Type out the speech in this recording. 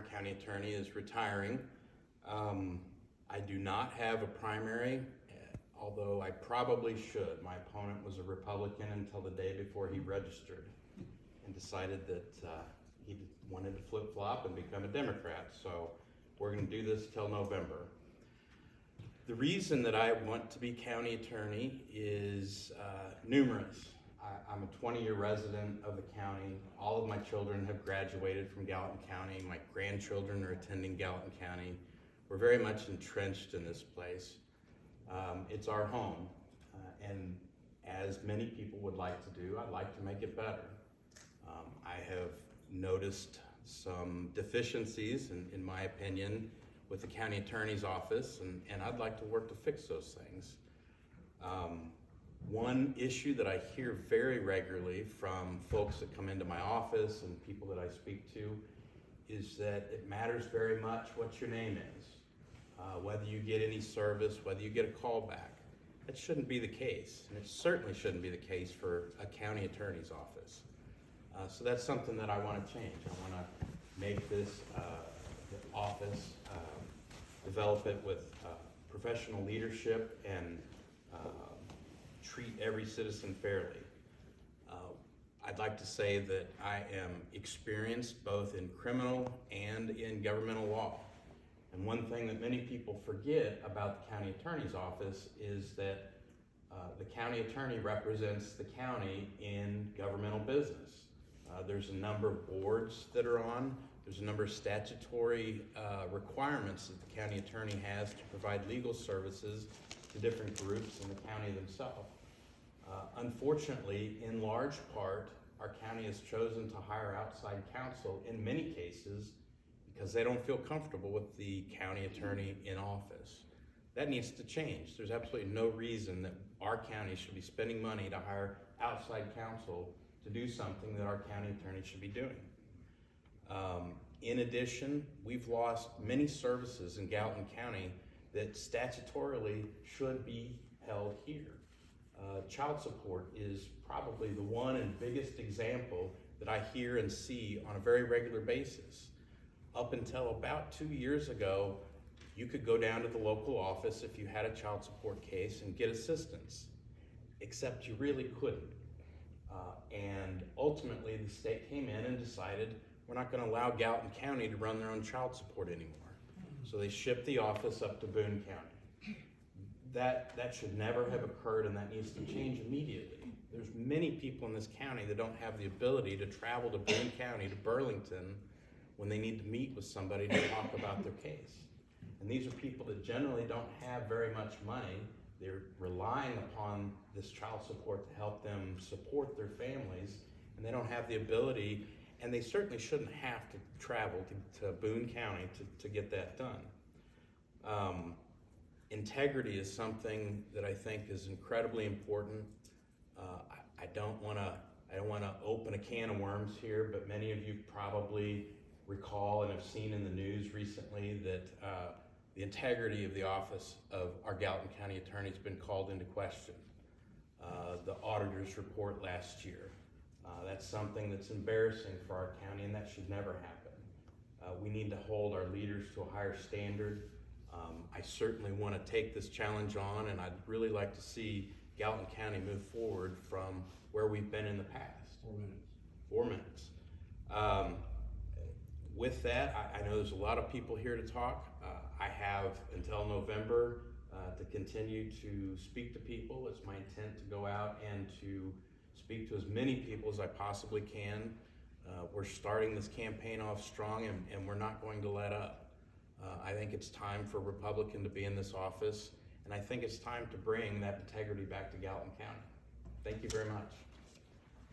current county attorney, is retiring. I do not have a primary, although I probably should. My opponent was a Republican until the day before he registered and decided that he wanted to flip-flop and become a Democrat. So we're going to do this till November. The reason that I want to be county attorney is numerous. I'm a 20-year resident of the county. All of my children have graduated from Gallatin County. My grandchildren are attending Gallatin County. We're very much entrenched in this place. It's our home, and as many people would like to do, I'd like to make it better. I have noticed some deficiencies, in my opinion, with the county attorney's office, and I'd like to work to fix those things. One issue that I hear very regularly from folks that come into my office and people that I speak to is that it matters very much what your name is, whether you get any service, whether you get a call back. That shouldn't be the case, and it certainly shouldn't be the case for a county attorney's office. So that's something that I want to change. I want to make this the office, develop it with professional leadership, and treat every citizen fairly. I'd like to say that I am experienced both in criminal and in governmental law. And one thing that many people forget about the county attorney's office is that the county attorney represents the county in governmental business. There's a number of boards that are on. There's a number of statutory requirements that the county attorney has to provide legal services to different groups in the county themselves. Unfortunately, in large part, our county has chosen to hire outside counsel in many cases because they don't feel comfortable with the county attorney in office. That needs to change. There's absolutely no reason that our county should be spending money to hire outside counsel to do something that our county attorney should be doing. In addition, we've lost many services in Gallatin County that statutorily should be held here. Child support is probably the one and biggest example that I hear and see on a very regular basis. Up until about 2 years ago, you could go down to the local office if you had a child support case and get assistance, except you really couldn't. And ultimately, the state came in and decided we're not going to allow Gallatin County to run their own child support anymore. So they shipped the office up to Boone County. That should never have occurred, and that needs to change immediately. There's many people in this county that don't have the ability to travel to Boone County, to Burlington, when they need to meet with somebody to talk about their case. And these are people that generally don't have very much money. They're relying upon this child support to help them support their families, and they don't have the ability, and they certainly shouldn't have to travel to Boone County to get that done. Integrity is something that I think is incredibly important. I don't want to open a can of worms here, but many of you probably recall and have seen in the news recently that the integrity of the office of our Gallatin County Attorney has been called into question. The auditor's report last year. That's something that's embarrassing for our county, and that should never happen. We need to hold our leaders to a higher standard. I certainly want to take this challenge on, and I'd really like to see Gallatin County move forward from where we've been in the past. 4 minutes. With that, I know there's a lot of people here to talk. I have until November to continue to speak to people. It's my intent to go out and to speak to as many people as I possibly can. We're starting this campaign off strong, and we're not going to let up. I think it's time for a Republican to be in this office, and I think it's time to bring that integrity back to Gallatin County. Thank you very much.